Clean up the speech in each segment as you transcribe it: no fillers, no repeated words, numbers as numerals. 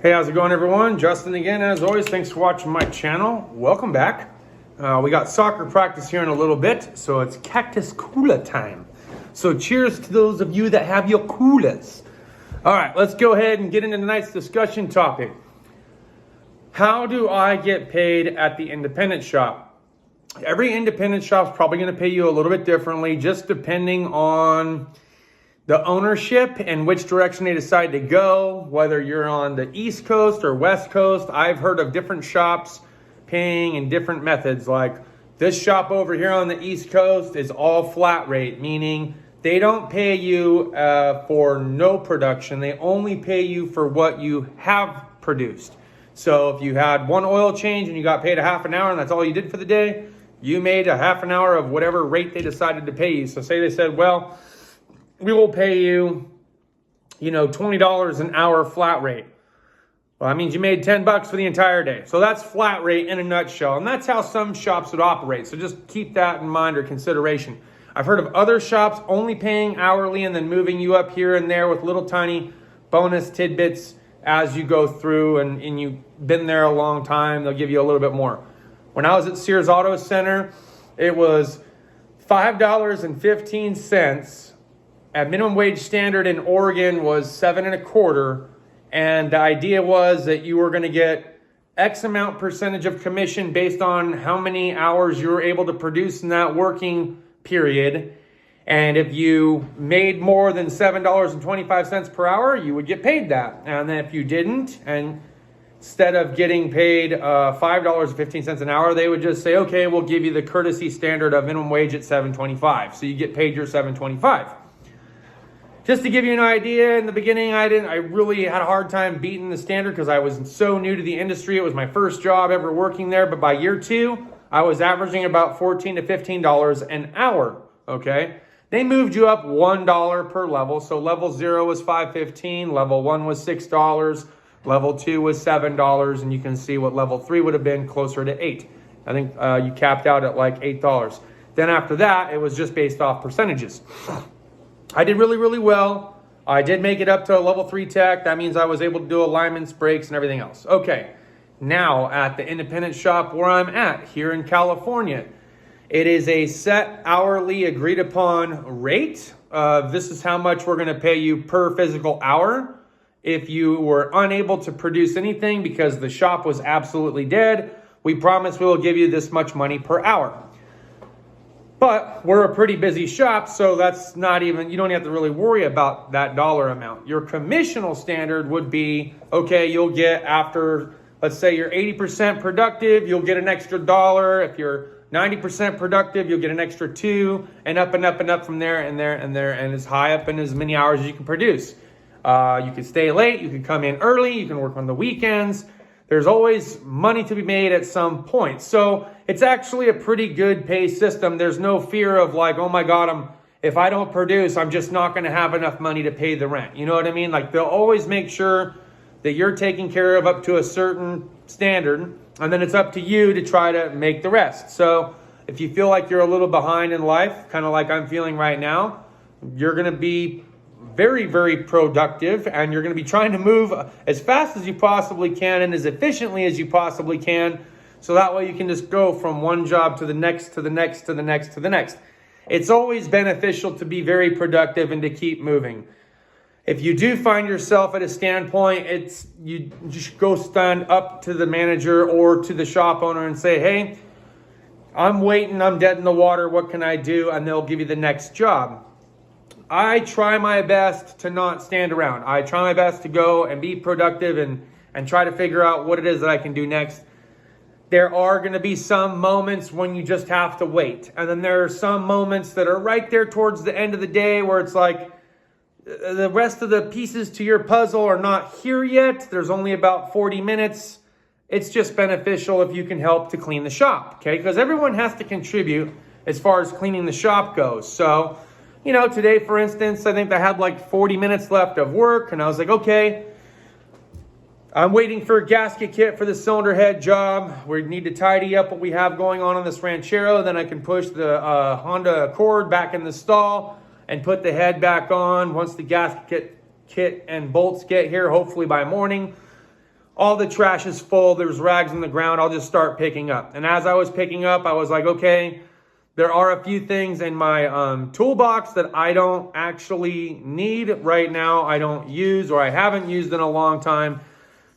Hey, how's it going, everyone? Justin again, as always. Thanks for watching my channel. Welcome back. We got soccer practice here in a little bit, so it's cactus cola time. So cheers to those of you that have your coolers. All right, let's go ahead and get into tonight's discussion topic. How do I get paid at the independent shop? Every independent shop is probably going to pay you a little bit differently, just depending on the ownership and which direction they decide to go, whether you're on the East Coast or West Coast. I've heard of different shops paying in different methods. Like this shop over here on the East Coast is all flat rate, meaning they don't pay you for no production. They only pay you for what you have produced. So if you had one oil change and you got paid a half an hour and that's all you did for the day, you made a half an hour of whatever rate they decided to pay you. So say they said, well, we will pay you, $20 an hour flat rate. Well, that means you made $10 for the entire day. So that's flat rate in a nutshell. And that's how some shops would operate. So just keep that in mind or consideration. I've heard of other shops only paying hourly and then moving you up here and there with little tiny bonus tidbits as you go through and you've been there a long time. They'll give you a little bit more. When I was at Sears Auto Center, it was $5.15. At minimum wage standard in Oregon was $7.25, and the idea was that you were going to get X amount percentage of commission based on how many hours you were able to produce in that working period. And if you made more than $7.25 per hour, you would get paid that. And then if you didn't, and instead of getting paid $5.15 an hour, they would just say, okay, we'll give you the courtesy standard of minimum wage at $7.25. So you get paid your $7.25. Just to give you an idea, in the beginning, I really had a hard time beating the standard because I was so new to the industry. It was my first job ever working there. But by year 2, I was averaging about $14 to $15 an hour, okay? They moved you up $1 per level. So level 0 was $5.15, level 1 was $6, level 2 was $7, and you can see what level 3 would have been, closer to $8. I think you capped out at like $8. Then after that, it was just based off percentages. I did really, really well. I did make it up to a level 3 tech. That means I was able to do alignments, brakes, and everything else. Okay, now at the independent shop where I'm at here in California, it is a set hourly agreed upon rate. This is how much we're going to pay you per physical hour. If you were unable to produce anything because the shop was absolutely dead, we promise we will give you this much money per hour. But we're a pretty busy shop, so that's not even, you don't have to really worry about that dollar amount. Your commissional standard would be, okay, you'll get after, let's say you're 80% productive, you'll get an extra $1. If you're 90% productive, you'll get an extra $2, and up and up and up from there and there and there, and as high up in as many hours as you can produce. You can stay late, you can come in early, you can work on the weekends. There's always money to be made at some point. So it's actually a pretty good pay system. There's no fear of like, oh my God, if I don't produce, I'm just not going to have enough money to pay the rent. You know what I mean? Like they'll always make sure that you're taken care of up to a certain standard, and then it's up to you to try to make the rest. So if you feel like you're a little behind in life, kind of like I'm feeling right now, you're going to be very, very productive, and you're going to be trying to move as fast as you possibly can and as efficiently as you possibly can, so that way you can just go from one job to the next, to the next, to the next, to the next. It's always beneficial to be very productive and to keep moving. If you do find yourself at a standpoint, you just go stand up to the manager or to the shop owner and say, hey, I'm waiting, I'm dead in the water, what can I do? And they'll give you the next job. I try my best to not stand around. I try my best to go and be productive and try to figure out what it is that I can do next. There are going to be some moments when you just have to wait. And then there are some moments that are right there towards the end of the day where it's like the rest of the pieces to your puzzle are not here yet. There's only about 40 minutes. It's just beneficial if you can help to clean the shop, okay? Because everyone has to contribute as far as cleaning the shop goes. So today, for instance, I think I had like 40 minutes left of work, and I was like, okay, I'm waiting for a gasket kit for the cylinder head job. We need to tidy up what we have going on this Ranchero. Then I can push the Honda Accord back in the stall and put the head back on once the gasket kit and bolts get here, hopefully by morning. all the trash is full, there's rags on the ground, I'll just start picking up. And as I was picking up, I was like, okay, there are a few things in my toolbox that I don't actually need right now, I don't use, or I haven't used in a long time.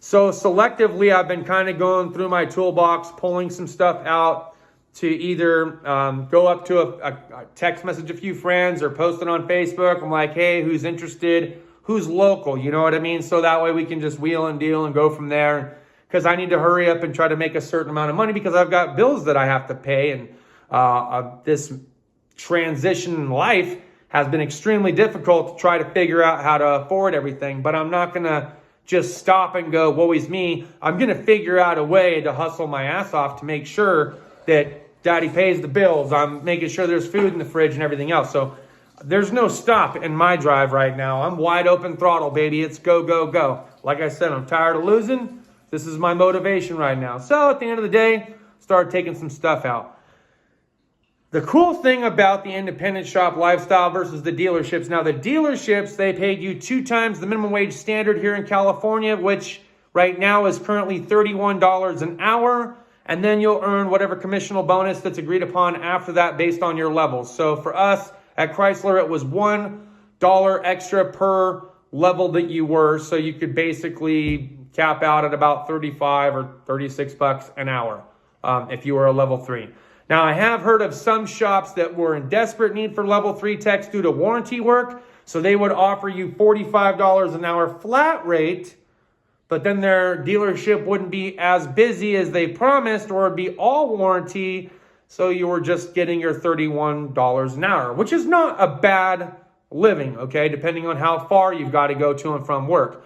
So selectively, I've been kind of going through my toolbox, pulling some stuff out to either go up to a text message a few friends or post it on Facebook. I'm like, hey, who's interested? Who's local? You know what I mean? So that way we can just wheel and deal and go from there. Because I need to hurry up and try to make a certain amount of money because I've got bills that I have to pay. And this transition in life has been extremely difficult to try to figure out how to afford everything. But I'm not going to just stop and go, woe is me. I'm going to figure out a way to hustle my ass off to make sure that daddy pays the bills. I'm making sure there's food in the fridge and everything else. So there's no stop in my drive right now. I'm wide open throttle, baby. It's go, go, go. Like I said, I'm tired of losing. This is my motivation right now. So at the end of the day, start taking some stuff out. The cool thing about the independent shop lifestyle versus the dealerships. Now the dealerships, they paid you 2 times the minimum wage standard here in California, which right now is currently $31 an hour. And then you'll earn whatever commissional bonus that's agreed upon after that based on your levels. So for us, at Chrysler, it was $1 extra per level that you were. So you could basically cap out at about 35 or 36 bucks an hour if you were a level 3. Now, I have heard of some shops that were in desperate need for level 3 techs due to warranty work. So they would offer you $45 an hour flat rate, but then their dealership wouldn't be as busy as they promised, or it'd be all warranty. So you were just getting your $31 an hour, which is not a bad living, okay, depending on how far you've got to go to and from work.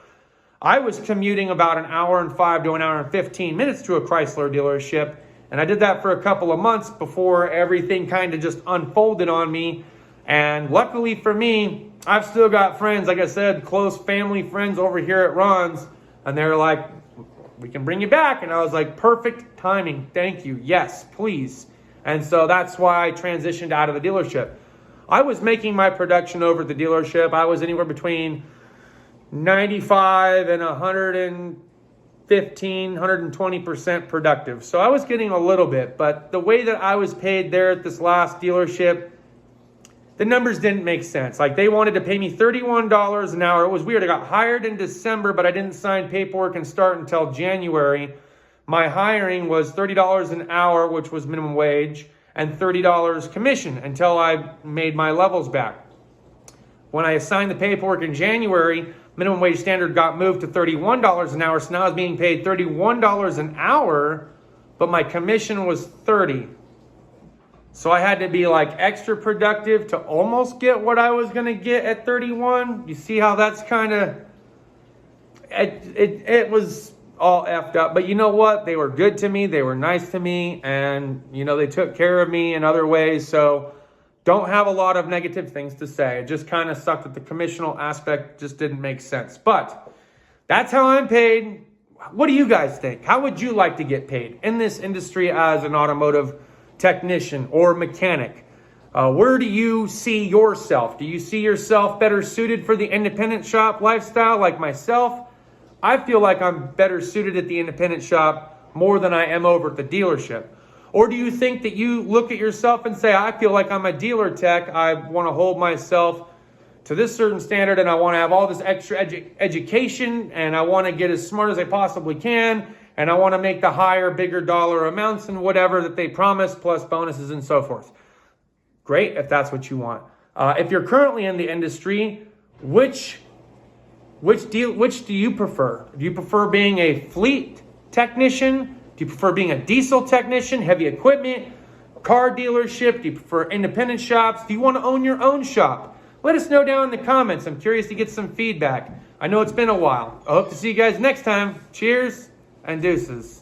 I was commuting about an hour and 5 to an hour and 15 minutes to a Chrysler dealership, and I did that for a couple of months before everything kind of just unfolded on me. And luckily for me, I've still got friends, like I said, close family friends over here at Ron's, and they're like, we can bring you back. And I was like, perfect timing, thank you, yes, please. And so that's why I transitioned out of the dealership. I was making my production over at the dealership. I was anywhere between 95 and 115, 120% productive. So I was getting a little bit, but the way that I was paid there at this last dealership, the numbers didn't make sense. Like they wanted to pay me $31 an hour. It was weird. I got hired in December, but I didn't sign paperwork and start until January. My hiring was $30 an hour, which was minimum wage, and $30 commission until I made my levels back. When I signed the paperwork in January, minimum wage standard got moved to $31 an hour, so now I was being paid $31 an hour, but my commission was $30. So I had to be like extra productive to almost get what I was going to get at 31. You see how that's kind of, it was all effed up. But you know what? They were good to me. They were nice to me. And, you know, they took care of me in other ways. So don't have a lot of negative things to say. It just kind of sucked that the commissional aspect just didn't make sense. But that's how I'm paid. What do you guys think? How would you like to get paid in this industry as an automotive technician or mechanic? Where do you see yourself? Do you see yourself better suited for the independent shop lifestyle like myself? I feel like I'm better suited at the independent shop more than I am over at the dealership. Or do you think that you look at yourself and say, I feel like I'm a dealer tech, I want to hold myself to this certain standard and I want to have all this extra education and I want to get as smart as I possibly can and I want to make the higher, bigger dollar amounts and whatever that they promise, plus bonuses and so forth. Great, if that's what you want. If you're currently in the industry, which do you prefer? Do you prefer being a fleet technician? Do you prefer being a diesel technician, heavy equipment, car dealership? Do you prefer independent shops? Do you want to own your own shop? Let us know down in the comments. I'm curious to get some feedback. I know it's been a while. I hope to see you guys next time. Cheers and deuces.